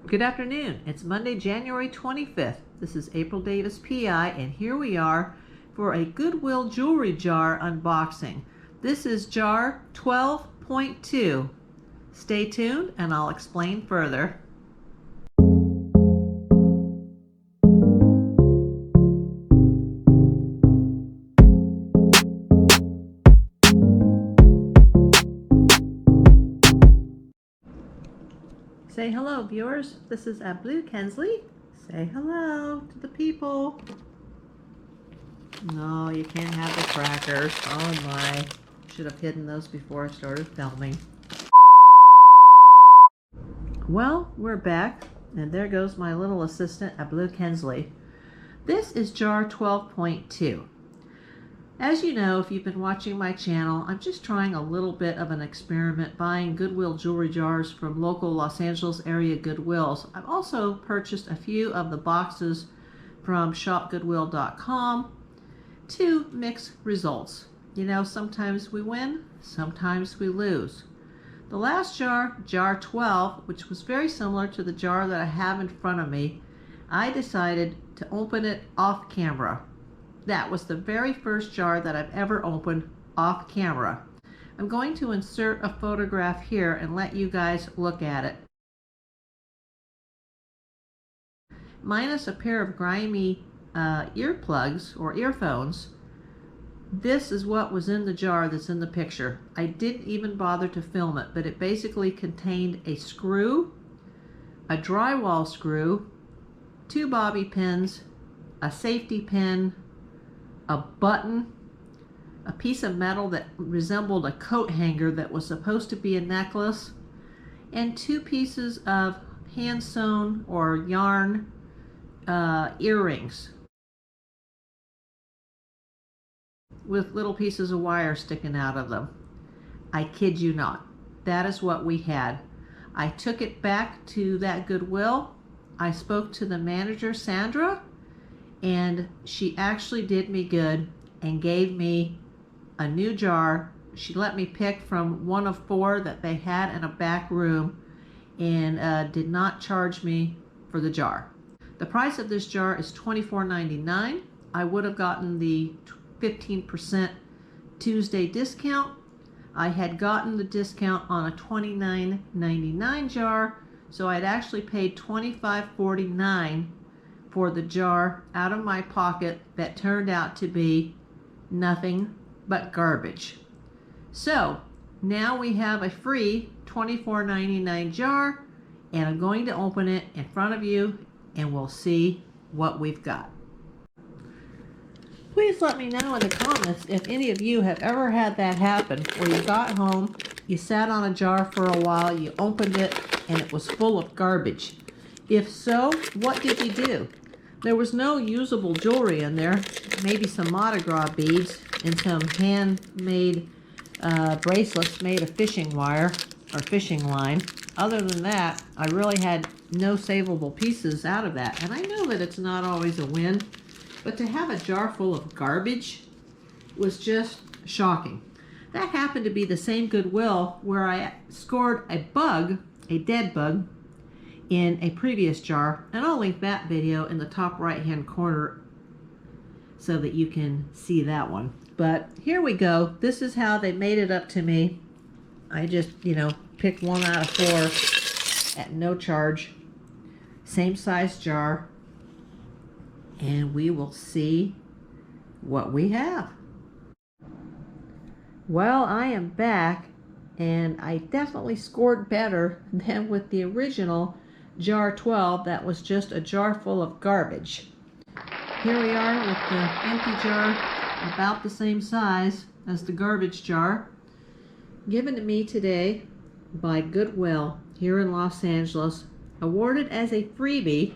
Good afternoon. It's Monday, January 25th. This is AprilDavisPI, and here we are for a Goodwill jewelry jar unboxing. This is jar 12.2. Stay tuned and I'll explain further. Say hello, viewers. This is Ableu Kensley. Say hello to the people. No, you can't have the crackers. Oh my. Should have hidden those before I started filming. Well, we're back, and there goes my little assistant, Ableu Kensley. This is jar 12.2. As you know, if you've been watching my channel, I'm just trying a little bit of an experiment buying Goodwill jewelry jars from local Los Angeles area Goodwills. I've also purchased a few of the boxes from shopgoodwill.com to mixed results. You know, sometimes we win, sometimes we lose. The last jar, jar 12, which was very similar to the jar that I have in front of me, I decided to open it off camera. That was the very first jar that I've ever opened off camera. I'm going to insert a photograph here and let you guys look at it. Minus a pair of grimy earplugs or earphones, this is what was in the jar that's in the picture. I didn't even bother to film it, but it basically contained a screw, a drywall screw, 2 bobby pins, a safety pin, a button, a piece of metal that resembled a coat hanger that was supposed to be a necklace, and 2 pieces of hand-sewn or yarn earrings with little pieces of wire sticking out of them. I kid you not. That is what we had. I took it back to that Goodwill. I spoke to the manager, Sandra, and she actually did me good and gave me a new jar. She let me pick from one of 4 that they had in a back room and did not charge me for the jar. The price of this jar is $24.99. I would have gotten the 15% Tuesday discount. I had gotten the discount on a $29.99 jar, so I'd actually paid $25.49 for the jar out of my pocket that turned out to be nothing but garbage. So now we have a free $24.99 jar, and I'm going to open it in front of you and we'll see what we've got. Please let me know in the comments if any of you have ever had that happen, where you got home, you sat on a jar for a while, you opened it, and it was full of garbage. If so, what did you do? There was no usable jewelry in there, maybe some Mardi Gras beads and some handmade bracelets made of fishing wire or fishing line. Other than that, I really had no savable pieces out of that. And I know that it's not always a win, but to have a jar full of garbage was just shocking. That happened to be the same Goodwill where I scored a bug, a dead bug, in a previous jar, and I'll link that video in the top right hand corner so that you can see that one. But here we go. This is how they made it up to me. I just, picked 1 out of 4 at no charge. Same size jar. And we will see what we have. Well, I am back, and I definitely scored better than with the original jar 12 that was just a jar full of garbage. Here we are with the empty jar, about the same size as the garbage jar, given to me today by Goodwill here in Los Angeles, awarded as a freebie,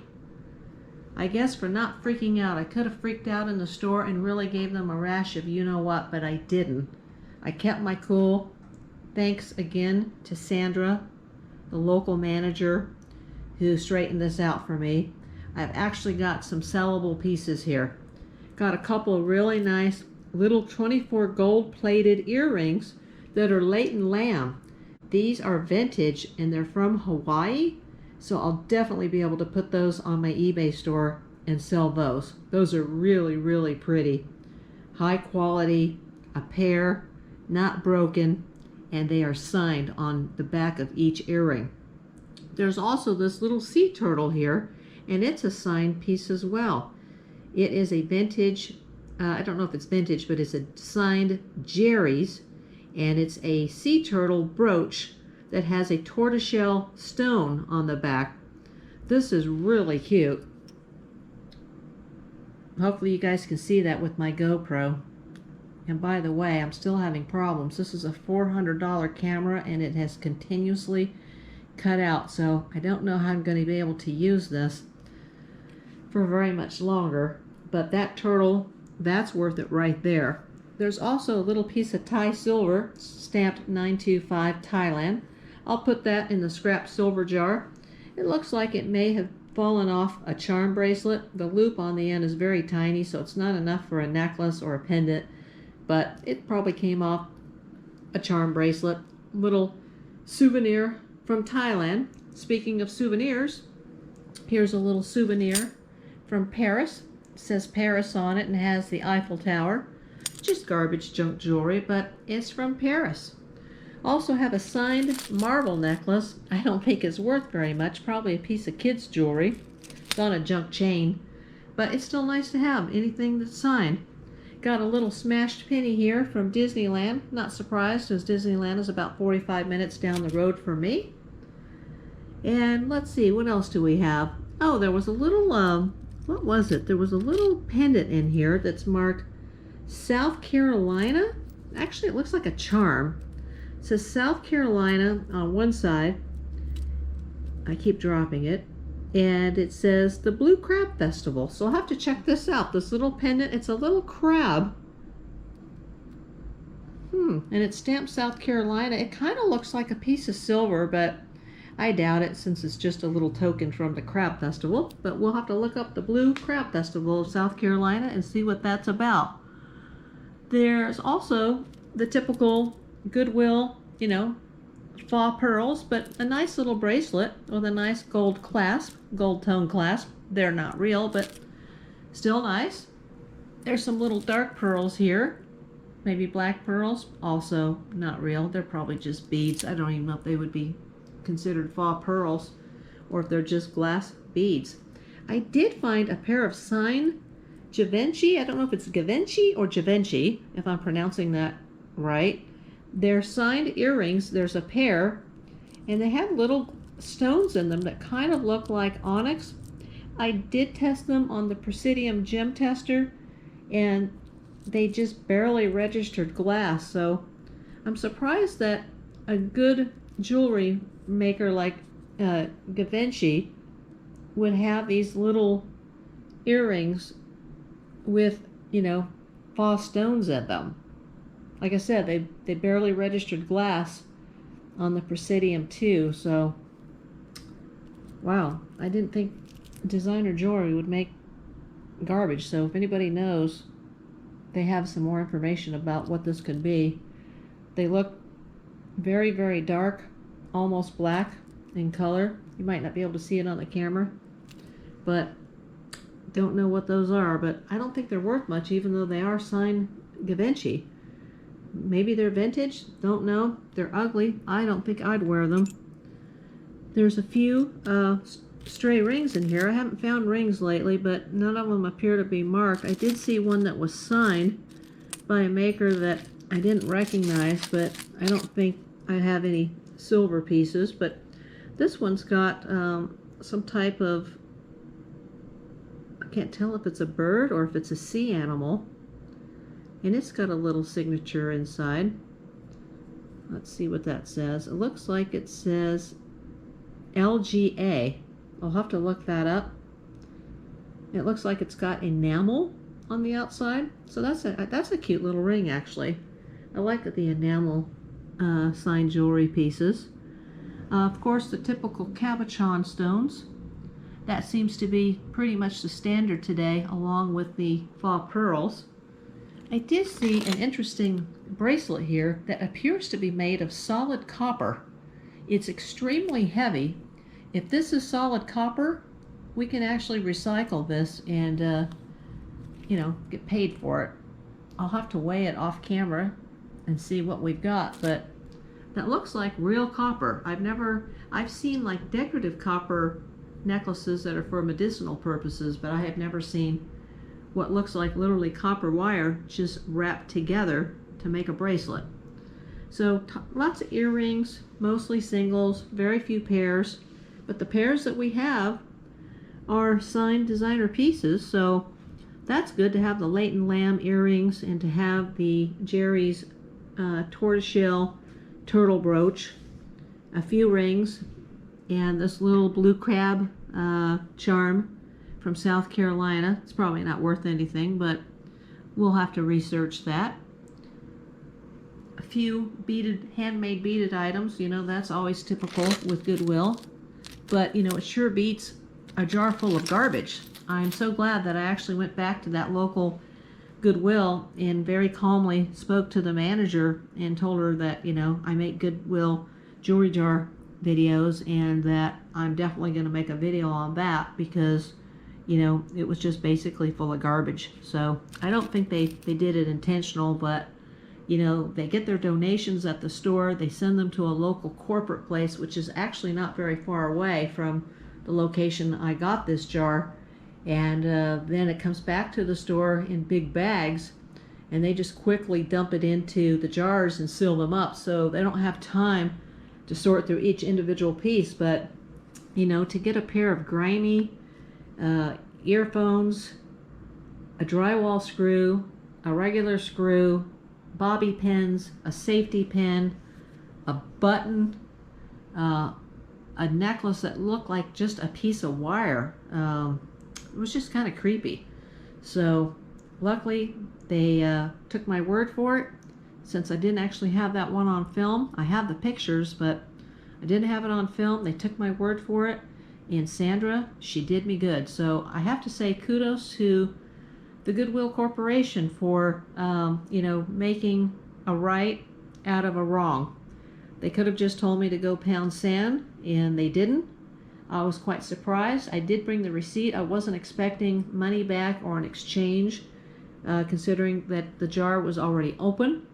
I guess, for not freaking out. I could have freaked out in the store and really gave them a rash of you-know-what, but I didn't. I kept my cool. Thanks again to Sandra, the local manager, who straightened this out for me. I've actually got some sellable pieces here. Got a couple of really nice little 24 gold plated earrings that are Leighton Lamb. These are vintage and they're from Hawaii. So I'll definitely be able to put those on my eBay store and sell those. Those are really, really pretty. High quality, a pair, not broken, and they are signed on the back of each earring. There's also this little sea turtle here, and it's a signed piece as well. It is a vintage, I don't know if it's vintage, but it's a signed Jerry's, and it's a sea turtle brooch that has a tortoiseshell stone on the back. This is really cute. Hopefully you guys can see that with my GoPro. And by the way, I'm still having problems. This is a $400 camera and it has continuously cut out, so I don't know how I'm going to be able to use this for very much longer. But that turtle, that's worth it right there. There's also a little piece of Thai silver stamped 925 Thailand. I'll put that in the scrap silver jar. It looks like it may have fallen off a charm bracelet. The loop on the end is very tiny, so it's not enough for a necklace or a pendant, but it probably came off a charm bracelet. Little souvenir from Thailand. Speaking of souvenirs, here's a little souvenir from Paris. It says Paris on it and has the Eiffel Tower. Just garbage junk jewelry, but it's from Paris. Also have a signed marble necklace. I don't think it's worth very much, probably a piece of kids jewelry. It's on a junk chain, but it's still nice to have anything that's signed. Got a little smashed penny here from Disneyland. Not surprised, as Disneyland is about 45 minutes down the road for me. And let's see, what else do we have? Oh, there was a little, what was it? There was a little pendant in here that's marked South Carolina. Actually, it looks like a charm. It says South Carolina on one side. I keep dropping it. And it says the Blue Crab Festival. So I'll have to check this out. This little pendant, it's a little crab. And it's stamped South Carolina. It kind of looks like a piece of silver, but I doubt it since it's just a little token from the Crab Festival. But we'll have to look up the Blue Crab Festival of South Carolina and see what that's about. There's also the typical Goodwill, you know, faux pearls, but a nice little bracelet with a nice gold clasp, gold tone clasp. They're not real, but still nice. There's some little dark pearls here, maybe black pearls, also not real. They're probably just beads. I don't even know if they would be considered faux pearls or if they're just glass beads. I did find a pair of signed Givenchy. I don't know if it's Givenchy or Givenchy, if I'm pronouncing that right. They're signed earrings. There's a pair, and they have little stones in them that kind of look like onyx. I did test them on the Presidium gem tester, and they just barely registered glass. So I'm surprised that a good jewelry maker like Givenchy would have these little earrings with, you know, faux stones in them. Like I said, they barely registered glass on the Presidium too, so wow, I didn't think designer jewelry would make garbage. So if anybody knows, they have some more information about what this could be. They look very, very dark, almost black in color. You might not be able to see it on the camera, but don't know what those are. But I don't think they're worth much, even though they are signed Givenchy. Maybe they're vintage, don't know. They're ugly. I don't think I'd wear them. There's a few stray rings in here. I haven't found rings lately, but none of them appear to be marked. I did see one that was signed by a maker that I didn't recognize, but I don't think I have any silver pieces. But this one's got some type of, I can't tell if it's a bird or if it's a sea animal. And it's got a little signature inside. Let's see what that says. It looks like it says LGA. I'll have to look that up. It looks like it's got enamel on the outside. So that's a cute little ring, actually. I like the enamel signed jewelry pieces. Of course, the typical cabochon stones. That seems to be pretty much the standard today, along with the faux pearls. I did see an interesting bracelet here that appears to be made of solid copper. It's extremely heavy, If this is solid copper, we can actually recycle this and, you know, get paid for it. I'll have to weigh it off camera and see what we've got, but that looks like real copper. I've seen like decorative copper necklaces that are for medicinal purposes, but I have never seen what looks like literally copper wire just wrapped together to make a bracelet. So lots of earrings, mostly singles, very few pairs, but the pairs that we have are signed designer pieces, so that's good to have the Leighton Lamb earrings and to have the Jerry's tortoiseshell turtle brooch, a few rings, and this little blue crab charm from South Carolina. It's probably not worth anything, but we'll have to research that. A few handmade beaded items, you know, that's always typical with Goodwill, but you know, it sure beats a jar full of garbage. I'm so glad that I actually went back to that local Goodwill and very calmly spoke to the manager and told her that, you know, I make Goodwill jewelry jar videos and that I'm definitely going to make a video on that because, you know, it was just basically full of garbage. So I don't think they did it intentional, but you know, they get their donations at the store, they send them to a local corporate place, which is actually not very far away from the location I got this jar, and then it comes back to the store in big bags, and they just quickly dump it into the jars and seal them up, so they don't have time to sort through each individual piece. But you know, to get a pair of grimy earphones, a drywall screw, a regular screw, bobby pins, a safety pin, a button, a necklace that looked like just a piece of wire. It was just kind of creepy. So luckily they took my word for it. Since I didn't actually have that one on film, I have the pictures, but I didn't have it on film. They took my word for it, and Sandra, she did me good. So I have to say kudos to the Goodwill Corporation for you know, making a right out of a wrong. They could have just told me to go pound sand, and they didn't. I was quite surprised. I did bring the receipt. I wasn't expecting money back or an exchange, considering that the jar was already open,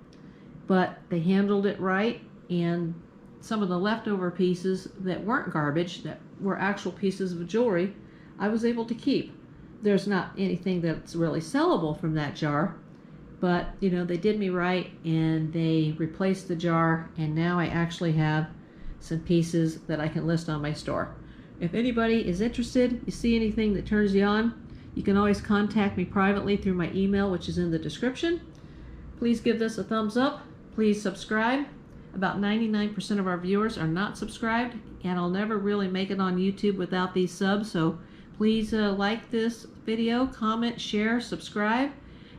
but they handled it right, and some of the leftover pieces that weren't garbage, that were actual pieces of jewelry, I was able to keep. There's not anything that's really sellable from that jar, but you know, they did me right and they replaced the jar, and now I actually have some pieces that I can list on my store. If anybody is interested, you see anything that turns you on, you can always contact me privately through my email, which is in the description. Please give this a thumbs up. Please subscribe. About 99% of our viewers are not subscribed, and I'll never really make it on YouTube without these subs, so please like this video, comment, share, subscribe,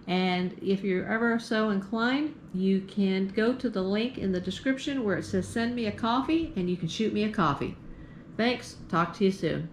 and if you're ever so inclined, you can go to the link in the description where it says send me a coffee, and you can shoot me a coffee. Thanks. Talk to you soon.